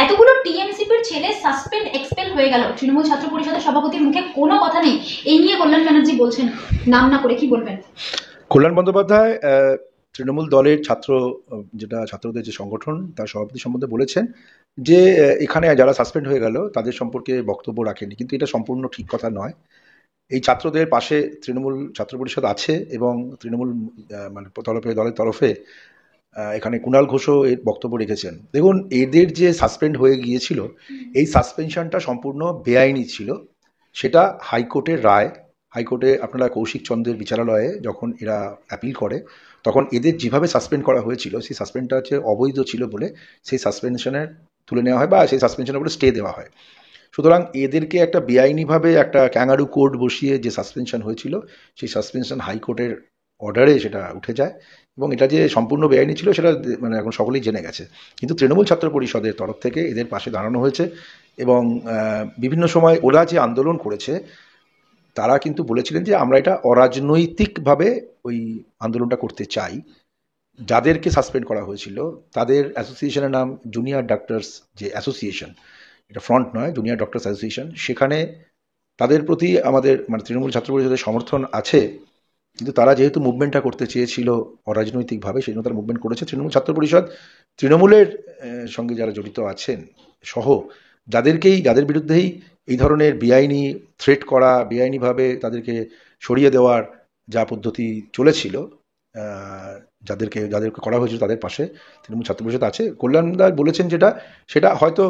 এতগুলো টিএমসিপির ছেলে suspend expel হয়ে গেল, তৃণমূল ছাত্র পরিষদের সভাপতির মুখে কোনো কথা নেই। এই নিয়ে কল্যাণ ব্যানার্জি বলছেন, নাম না করে, কি বলবেন? কল্যাণ বন্দ্যোপাধ্যায় তৃণমূল দলের যেটা ছাত্রদের যে সংগঠন তার সভাপতি সম্বন্ধে বলেছেন যে এখানে যারা সাসপেন্ড হয়ে গেল তাদের সম্পর্কে বক্তব্য রাখেনি, কিন্তু এটা সম্পূর্ণ ঠিক কথা নয়। এই ছাত্রদের পাশে তৃণমূল ছাত্র পরিষদ আছে এবং তৃণমূল মানে দলের তরফে এখানে কুণাল ঘোষও এর বক্তব্য রেখেছেন। দেখুন, এদের যে সাসপেন্ড হয়ে গিয়েছিল, এই সাসপেনশনটা সম্পূর্ণ বেআইনি ছিল। সেটা হাইকোর্টের রায়। হাইকোর্টে আপনারা কৌশিক চন্দ্রের বিচারালয়ে যখন এরা অ্যাপিল করে, তখন এদের যেভাবে সাসপেন্ড করা হয়েছিল সেই সাসপেন্ডটা হচ্ছে অবৈধ ছিল বলে সেই সাসপেনশনের তুলে নেওয়া হয় বা সেই সাসপেনশনের উপরে স্টে দেওয়া হয়। সুতরাং এদেরকে একটা বেআইনিভাবে একটা ক্যাঙ্গারু কোর্ট বসিয়ে যে সাসপেনশন হয়েছিল, সেই সাসপেনশন হাইকোর্টের অর্ডারে সেটা উঠে যায় এবং এটা যে সম্পূর্ণ বেআইনি ছিল সেটা মানে এখন সকলেই জেনে গেছে। কিন্তু তৃণমূল ছাত্র পরিষদের তরফ থেকে এদের পাশে দাঁড়ানো হয়েছে এবং বিভিন্ন সময় ওরা যে আন্দোলন করেছে তারা কিন্তু বলেছিলেন যে আমরা এটা অরাজনৈতিকভাবে ওই আন্দোলনটা করতে চাই। যাদেরকে সাসপেন্ড করা হয়েছিল তাদের অ্যাসোসিয়েশনের নাম জুনিয়র ডক্টরস যে অ্যাসোসিয়েশন, এটা ফ্রন্ট নয়, জুনিয়র ডক্টরস অ্যাসোসিয়েশন। সেখানে তাদের প্রতি আমাদের মানে তৃণমূল ছাত্র পরিষদের সমর্থন আছে, কিন্তু তারা যেহেতু মুভমেন্টটা করতে চেয়েছিল অরাজনৈতিকভাবে, সেই জন্য তারা মুভমেন্ট করেছে। তৃণমূল ছাত্র পরিষদ তৃণমূলের সঙ্গে যারা জড়িত আছেন সহ যাদের বিরুদ্ধেই এই ধরনের বেআইনি থ্রেট করা, বেআইনিভাবে তাদেরকে সরিয়ে দেওয়ার যা পদ্ধতি চলেছিল, যাদেরকে করা হয়েছিল তাদের পাশে তৃণমূল ছাত্র পরিষদ আছে। কল্যাণদা বলেছেন যেটা, সেটা হয়তো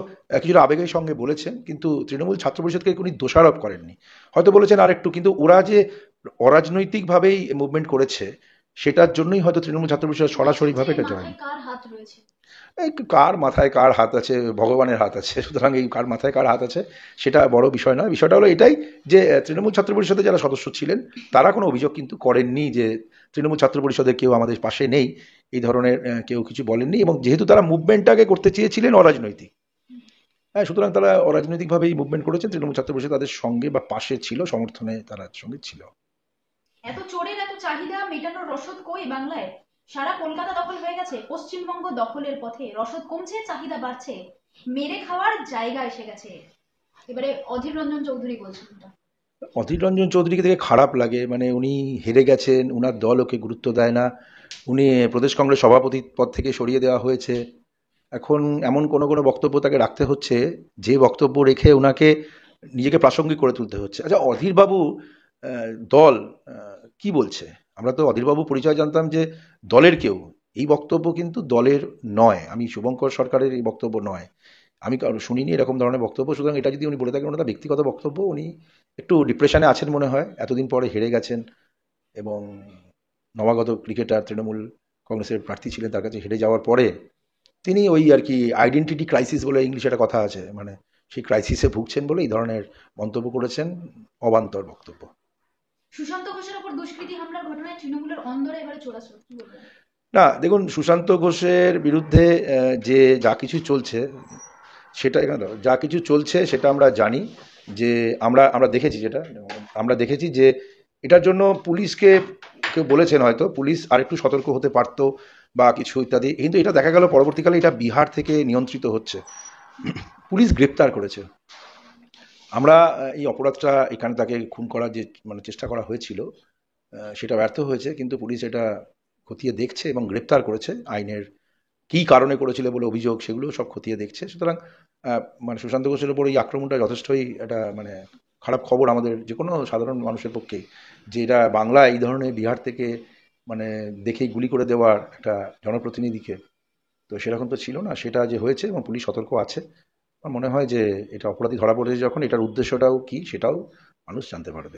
কিছুটা আবেগের সঙ্গে বলেছেন, কিন্তু তৃণমূল ছাত্র পরিষদকে উনি দোষারোপ করেননি। হয়তো বলেছেন আর একটু, কিন্তু ওরা যে অরাজনৈতিকভাবেই মুভমেন্ট করেছে সেটার জন্যই হয়তো তৃণমূল ছাত্র পরিষদ সরাসরিভাবে এটা জয়েন। কার হাত রয়েছে? এই কার মাথায় কার হাত আছে, ভগবানের হাত আছে। সুতরাং এই কার মাথায় কার হাত আছে সেটা বড় বিষয় নয়। বিষয়টা হলো এটাই যে তৃণমূল ছাত্র পরিষদে যারা সদস্য ছিলেন তারা কোনো অভিযোগ কিন্তু করেননি যে তৃণমূল ছাত্র পরিষদে কেউ আমাদের পাশে নেই, এই ধরনের কেউ কিছু বলেননি। এবং যেহেতু তারা মুভমেন্টটাকে করতে চেয়েছিলেন অরাজনৈতিক, হ্যাঁ, সুতরাং তারা অরাজনৈতিকভাবেই মুভমেন্ট করেছেন। তৃণমূল ছাত্র পরিষদ তাদের সঙ্গে বা পাশে ছিল, সমর্থনে তারা সঙ্গে ছিল। এত চোরের এত চাহিদা মেটানোর রসদ কই বাংলায়? সারা কলকাতা দখল হয়ে গেছে, পশ্চিমবঙ্গ দখলের পথে, রসদ কমছে, চাহিদা বাড়ছে, মেরে খাওয়ার জায়গা এসে গেছে। এবারে অধীর রঞ্জন চৌধুরী বলছেন এটা। অধীর রঞ্জন চৌধুরীকে দেখে খারাপ লাগে। মানে উনি হেরে গেছেন, উনার দল ওকে গুরুত্ব দেয় না, উনি প্রদেশ কংগ্রেস সভাপতি পদ থেকে সরিয়ে দেওয়া হয়েছে। এখন এমন কোনো কোনো বক্তব্য তাকে রাখতে হচ্ছে যে বক্তব্য রেখে ওনাকে নিজেকে প্রাসঙ্গিক করে তুলতে হচ্ছে। আচ্ছা, অধীরবাবু দল কি বলছে? আমরা তো অধীরবাবু পরিচয় জানতাম যে দলের কেউ। এই বক্তব্য কিন্তু দলের নয়। আমি শুভঙ্কর সরকারের এই বক্তব্য নয়, আমি শুনিনি এরকম ধরনের বক্তব্য। সুতরাং এটা যদি উনি বলে থাকেন ওনার ব্যক্তিগত বক্তব্য। উনি একটু ডিপ্রেশনে আছেন মনে হয়, এতদিন পরে হেরে গেছেন এবং নবাগত ক্রিকেটার, তৃণমূল কংগ্রেসের প্রার্থী ছিলেন, তার কাছে হেরে যাওয়ার পরে তিনি ওই আর কি আইডেন্টিটি ক্রাইসিস বলে ইংলিশে একটা কথা আছে, মানে সেই ক্রাইসিসে ভুগছেন বলে এই ধরনের মন্তব্য করেছেন। অবান্তর বক্তব্য। সুশান্ত ঘোষের উপর দুষ্কৃতী হামলার ঘটনায় তৃণমূলের অন্দরে এবারে চোরাচুরি, কি বলবেন? না, দেখুন, সুশান্ত ঘোষের বিরুদ্ধে যে যা কিছু চলছে সেটা এখানে দাঁড়াও, যা কিছু চলছে সেটা আমরা জানি যে আমরা আমরা দেখেছি, যেটা আমরা দেখেছি যে এটার জন্য পুলিশকে কেউ বলেছেন হয়তো পুলিশ আরেকটু সতর্ক হতে পারতো বা কিছু ইত্যাদি, কিন্তু এটা দেখা গেল পরবর্তীকালে এটা বিহার থেকে নিয়ন্ত্রিত হচ্ছে। পুলিশ গ্রেপ্তার করেছে। আমরা এই অপরাধটা এখানে তাকে খুন করার যে মানে চেষ্টা করা হয়েছিল সেটা ব্যর্থ হয়েছে, কিন্তু পুলিশ এটা খতিয়ে দেখছে এবং গ্রেপ্তার করেছে। আইনের কী কারণে করেছিল বলে অভিযোগ সেগুলো সব খতিয়ে দেখছে। সুতরাং মানে সুশান্ত ঘোষের ওপর এই আক্রমণটা যথেষ্টই একটা মানে খারাপ খবর আমাদের যে কোনো সাধারণ মানুষের পক্ষেই, যে এটা বাংলা এই ধরনের বিহার থেকে মানে দেখেই গুলি করে দেওয়ার একটা জনপ্রতিনিধিকে, তো সেরকম তো ছিল না। সেটা যে হয়েছে এবং পুলিশ সতর্ক আছে, আমার মনে হয় যে এটা অপরাধী ধরা পড়েছে যখন, এটার উদ্দেশ্যটাও কী সেটাও মানুষ জানতে পারবে।